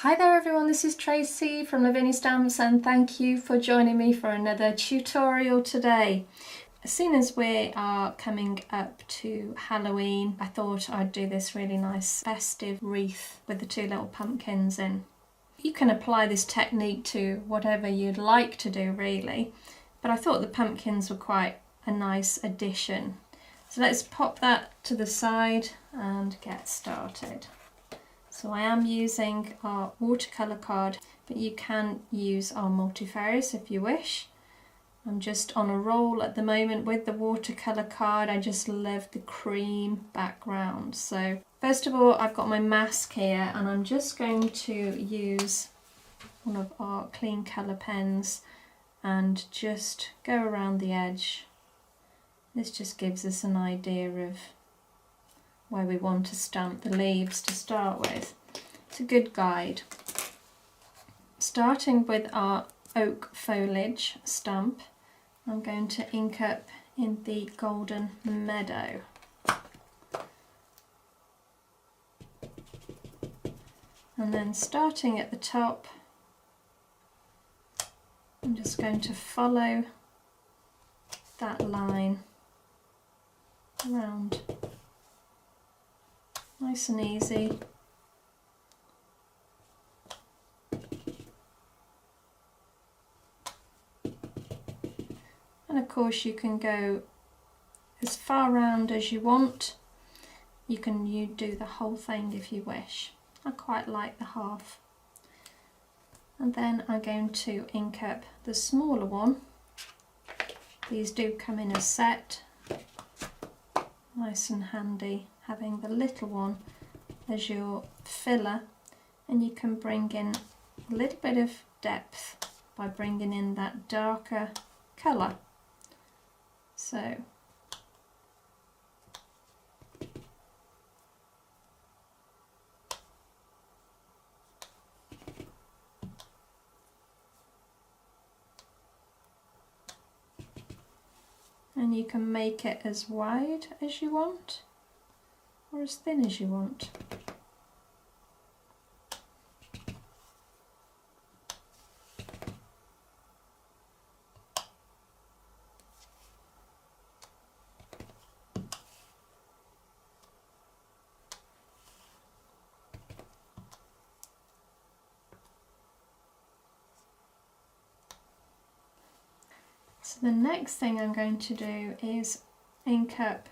Hi there everyone, this is Tracey from Lavinia Stamps and thank you for joining me for another tutorial today. As soon as we are coming up to Halloween, I thought I'd do this really nice festive wreath with the two little pumpkins in. You can apply this technique to whatever you'd like to do really, but I thought the pumpkins were quite a nice addition. So let's pop that to the side and get started. So I am using our watercolour card, but you can use our multifarious if you wish. I'm just on a roll at the moment with the watercolour card. I just love the cream background. So first of all, I've got my mask here and I'm just going to use one of our clean colour pens and just go around the edge. This just gives us an idea of where we want to stamp the leaves to start with. It's a good guide. Starting with our oak foliage stamp, I'm going to ink up in the golden meadow. And then starting at the top, I'm just going to follow that line around. Nice and easy. And of course you can go as far round as you want. You do the whole thing if you wish. I quite like the half. And then I'm going to ink up the smaller one. These do come in a set. Nice and handy having the little one as your filler, and you can bring in a little bit of depth by bringing in that darker colour. So and you can make it as wide as you want or as thin as you want. So the next thing I'm going to do is ink up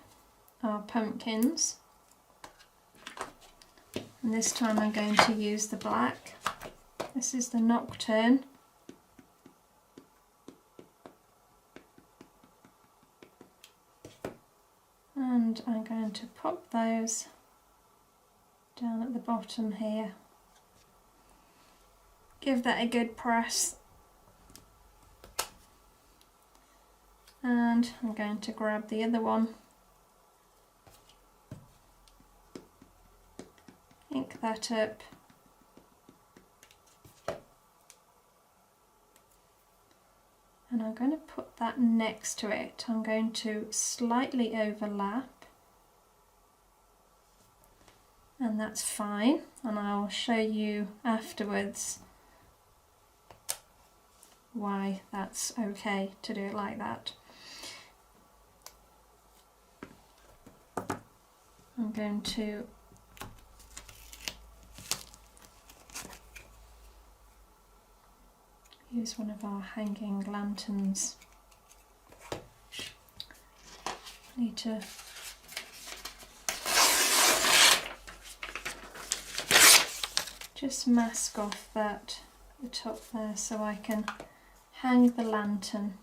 our pumpkins. And this time I'm going to use the black. This is the Nocturne. And I'm going to pop those down at the bottom here. Give that a good press. And I'm going to grab the other one. Ink that up. And I'm going to put that next to it. I'm going to slightly overlap. And that's fine. And I'll show you afterwards why that's okay to do it like that. I'm going to use one of our hanging lanterns. Need to just mask off that the top there so I can hang the lantern.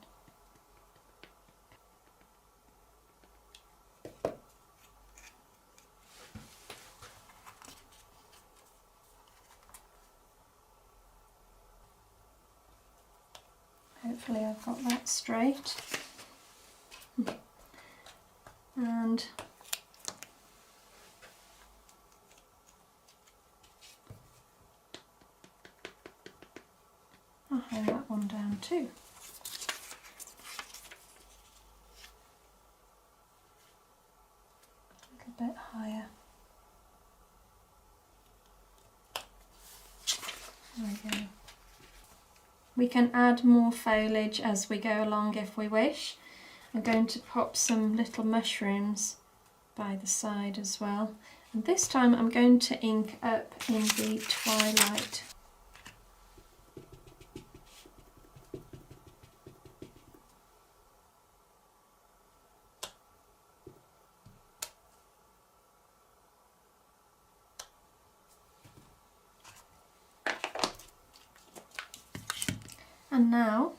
Hopefully I've got that straight. And I'll hang that one down too. A little bit higher. There we go. We can add more foliage as we go along if we wish. I'm going to pop some little mushrooms by the side as well. And this time I'm going to ink up in the twilight. And now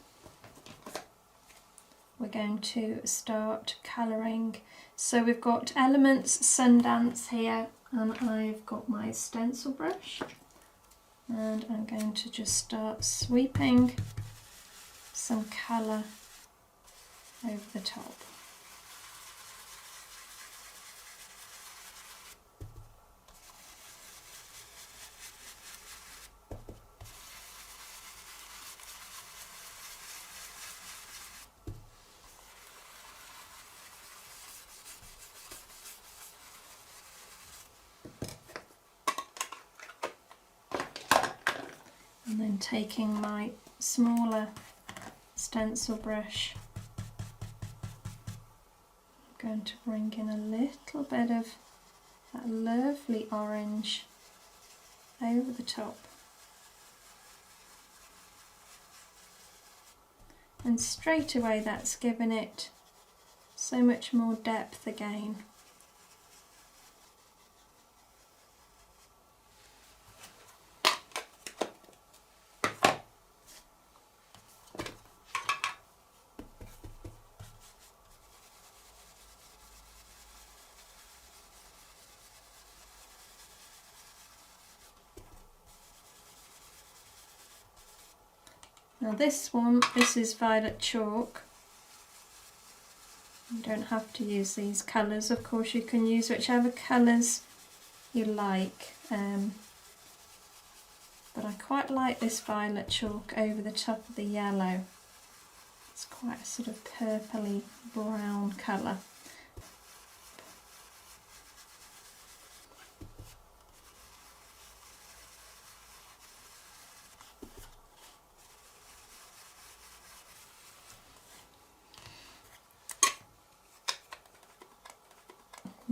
we're going to start colouring. So we've got Elements Sundance here, and I've got my stencil brush, and I'm going to just start sweeping some colour over the top. And then taking my smaller stencil brush, I'm going to bring in a little bit of that lovely orange over the top. And straight away that's given it so much more depth again. Now this is violet chalk. You don't have to use these colours, of course you can use whichever colours you like, but I quite like this violet chalk over the top of the yellow. It's quite a sort of purpley brown colour.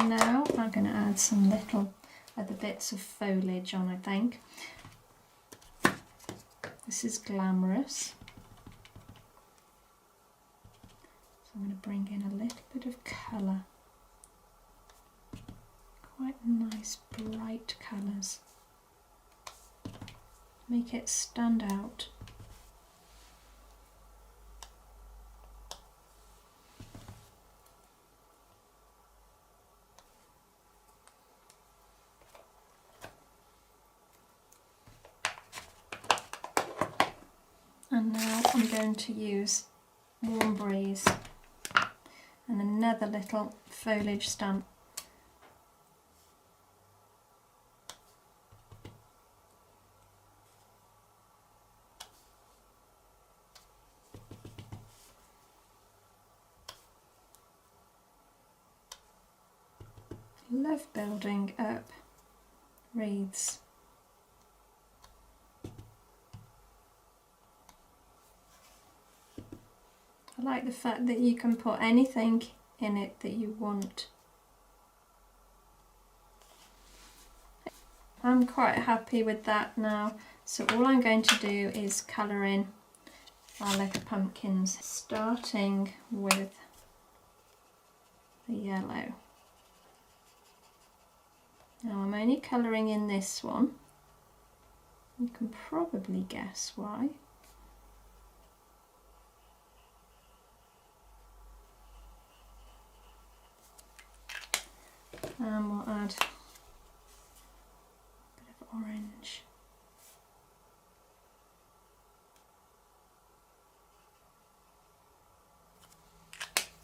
Now I'm going to add some little other bits of foliage on, I think. This is Glamorous. So I'm going to bring in a little bit of colour. Quite nice bright colours. Make it stand out. And now I'm going to use Warm Breeze and another little foliage stamp. Love building up wreaths. I like the fact that you can put anything in it that you want. I'm quite happy with that now, so all I'm going to do is colour in our Ickle Pumpkins, starting with the yellow. Now I'm only colouring in this one. You can probably guess why. And we'll add a bit of orange.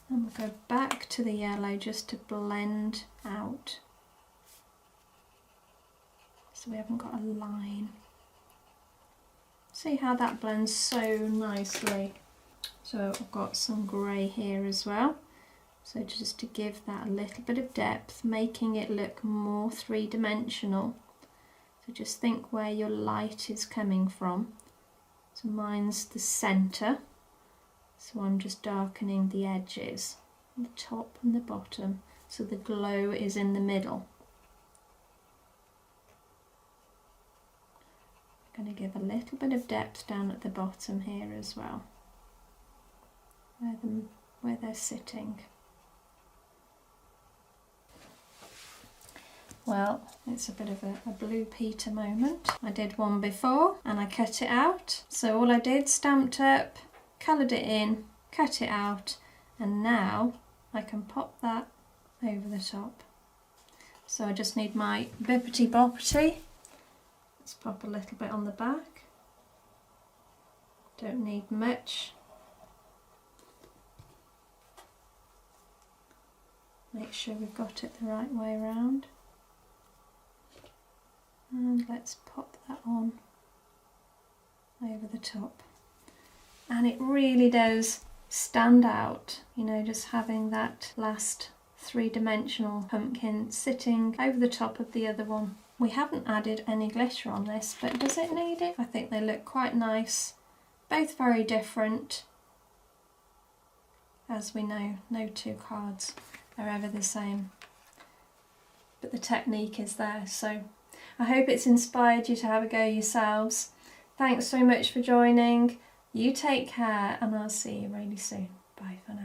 And we'll go back to the yellow just to blend out, so we haven't got a line. See how that blends so nicely. So I've got some grey here as well. So just to give that a little bit of depth, making it look more three-dimensional. So just think where your light is coming from. So mine's the centre, so I'm just darkening the edges, the top and the bottom, so the glow is in the middle. I'm going to give a little bit of depth down at the bottom here as well, where they're sitting. Well, it's a bit of a Blue Peter moment. I did one before and I cut it out. So all I did, stamped up, coloured it in, cut it out, and now I can pop that over the top. So I just need my bippity boppity. Let's pop a little bit on the back. Don't need much. Make sure we've got it the right way around. And let's pop that on over the top. And it really does stand out, you know, just having that last three-dimensional pumpkin sitting over the top of the other one. We haven't added any glitter on this, but does it need it? I think they look quite nice. Both very different. As we know, no two cards are ever the same. But the technique is there, so I hope it's inspired you to have a go yourselves. Thanks so much for joining. You take care and I'll see you really soon. Bye for now.